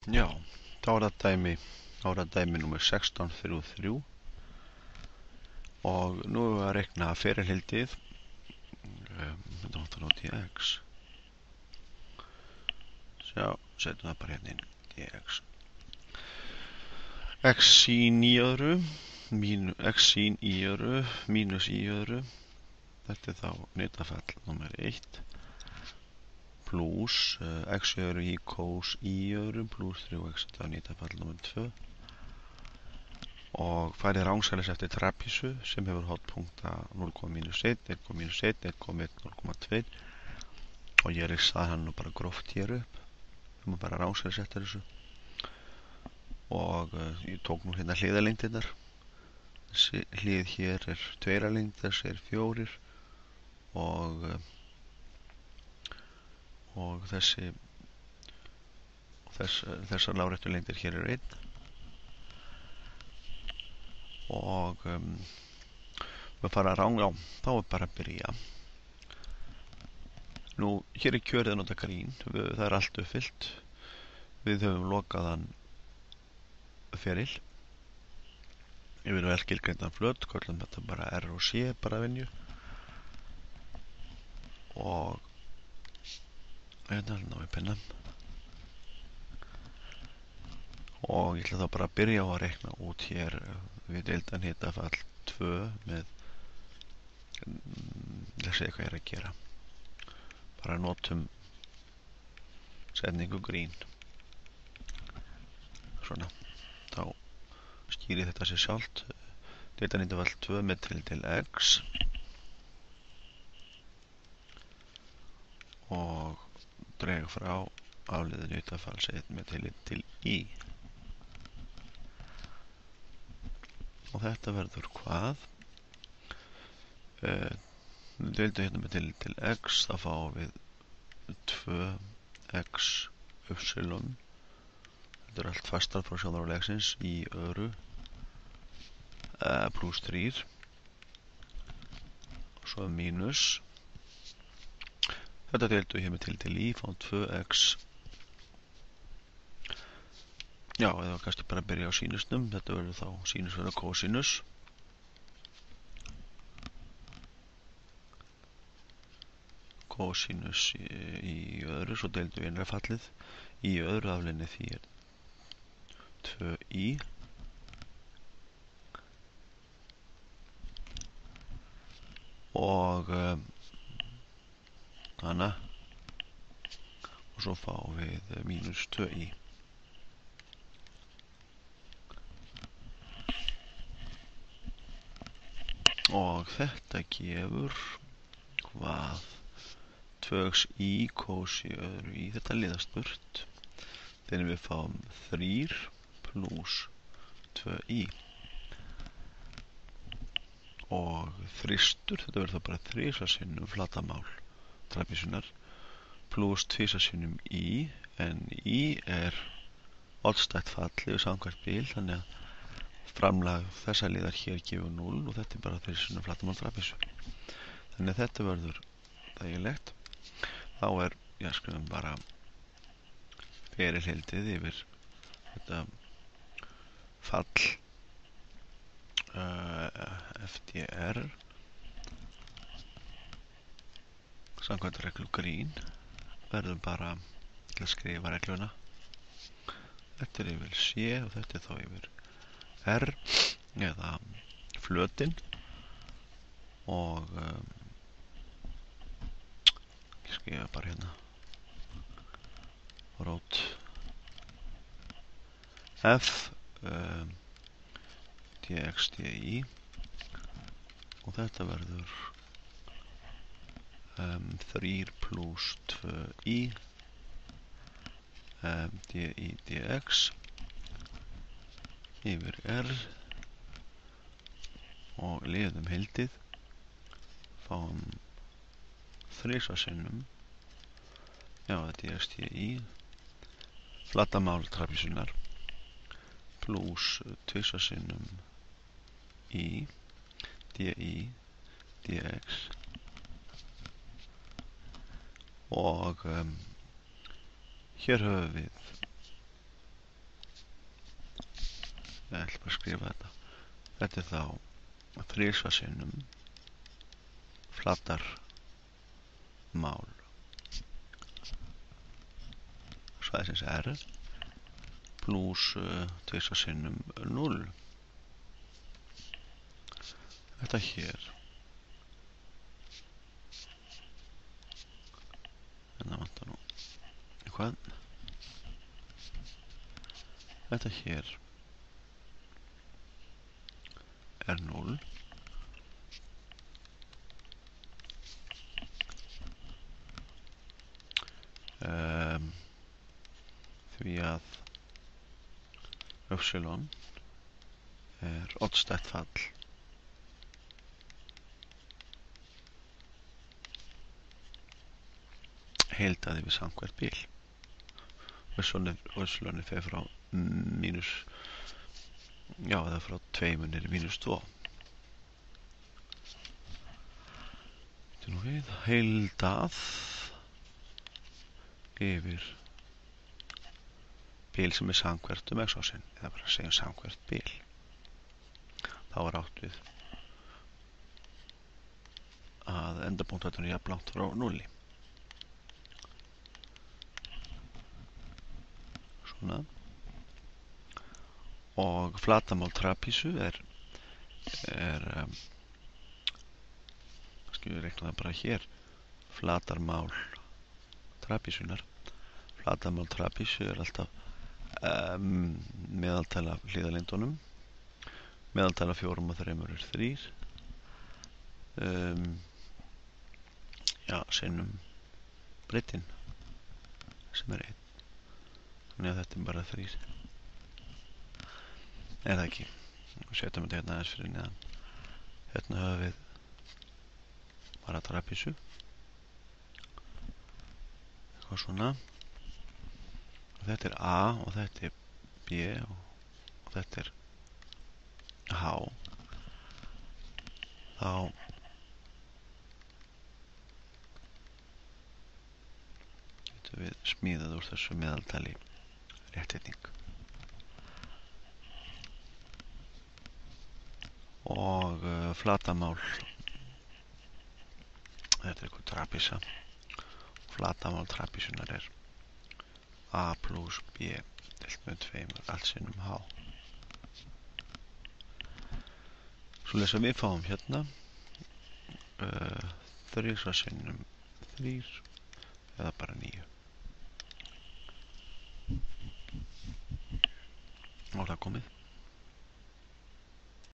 Já, þá er það dæmi númer 1633 og nú erum við að reikna fyrirhildið. Þetta vantar á dx. Sjá, setjum það bara hérna inn, dx. X sín í öðru, x sín í öðru, mínus í öðru. Þetta er þá hnitafall númer 1 pluss x í öðru í cos í öðru pluss 3x, þetta er hnitafall númer 2. Og færið rangsælis eftir trapísu sem hefur hotpunkta 0,1, 1,1, 1,1, 0,2 og ég risaði hann nú bara gróft hér upp. Það má bara rangsælis eftir þessu og ég tók nú hérna hliðalengdirnar. Þessi hlið hér er 2 lengd, þessi er 4 og þessar láréttu lengdir hér er 1 og við fara að ranga á, þá er bara að byrja. Nú, hér er kjörið að nota grín, það er allt uppfyllt. Við höfum lokaðan feril yfir vel skilgreindan flöt, köllum þetta bara R og C, bara venju. Og hérna ná við pinna. Og ég ætla þá bara að byrja á að reikna út hér við deildan hitafall 2 með þessi hvað ég er að gera. Bara notum setningu grín. Svona, þá skýri þetta sér sjálft. Deildan hitafall 2 með til x og dreg frá afleiðinu hitafalls 1 með til í. Og þetta verður hvað? Deildu hérna með til x, þá fáum við 2x upsilon. Þetta er allt fastar frá sjónarhóli-xins í öðru pluss 3 og svo mínus. Þetta deildu hér með til í, fáum 2x. Já, eða kannski bara að byrja á sínusnum. Þetta verður þá sínus verður kosinus. Kosinus í öðru, svo deildum við innra fallið. Í öðru afleiðinni því er 2i. Og hana. Og svo fáum við mínus 2i. Og þetta gefur hvað? 2x í cos í öðru í, þetta liðast burt. Þegar við fáum 3 pluss 2i. Og þristur, þetta verður þá bara 3 sinnum flatamál trapísunar pluss 2 sinnum í, en í er oddstætt fallið samkvæmt bil, þannig að framlag þessa liðar hér gefur 0 og þetta er bara 3 sinnum flatamál trapísu. Þannig að þetta verður þægilegt. Þá er, ég skrifum bara fyrirhildið yfir þetta fall FDR samkvæmt reglu grín. Verðum bara til að skrifa regluna. Þetta er yfir C og þetta er þá yfir R eða flötin og ég skrifa bara hérna rót F dx di og þetta verður 3 pluss 2i di dx yfir R og liðum heildið fáum 3 sinnum dx di flatamál trapísunar pluss 2 sinnum í di dx og hér höfum við Ég ætla bara að skrifa þetta. Þetta er þá 3 sinnum flatarmál svæðisins R plús 2 sinnum 0. Þetta hér þetta vantar nú eitthvað. Þetta hér er 0 því að Epsilon er oddstætt fall heildaði við samhvert bil. Epsilon fer frá mínus, já, eða frá 2 niður í mínus 2. Þetta nú við heildað yfir bil sem er samhvert x-ásinn, eða bara segjum samhvert bil. Þá er átt við að endapunkturinn er jafn langt frá 0. Svona. Og flatarmál trapísu skal við reikna það bara hér. Flatarmál trapísunar. Flatarmál trapísu er alltaf meðaltal af hliðarlindunum. Meðaltal af 4 og 3 er 3. Já, sinnum breiddin sem er 1. Þannig að þetta er bara 3. Er það ekki? Setjum þetta hérna aðeins fyrir neðan. Hérna höfum við bara trapísu. Eitthvað svona. Og þetta er A og þetta er B og þetta er H. Þá getum við smíðað úr þessu meðaltali réttsetning. Og flatarmál, þetta er eitthvað trapísa. Flatarmál trapísunar er A plus B deilt með 2 allt sinnum H. Svoleiðis að við fáum hérna 3 sinnum 3 eða bara 9. Og það komið.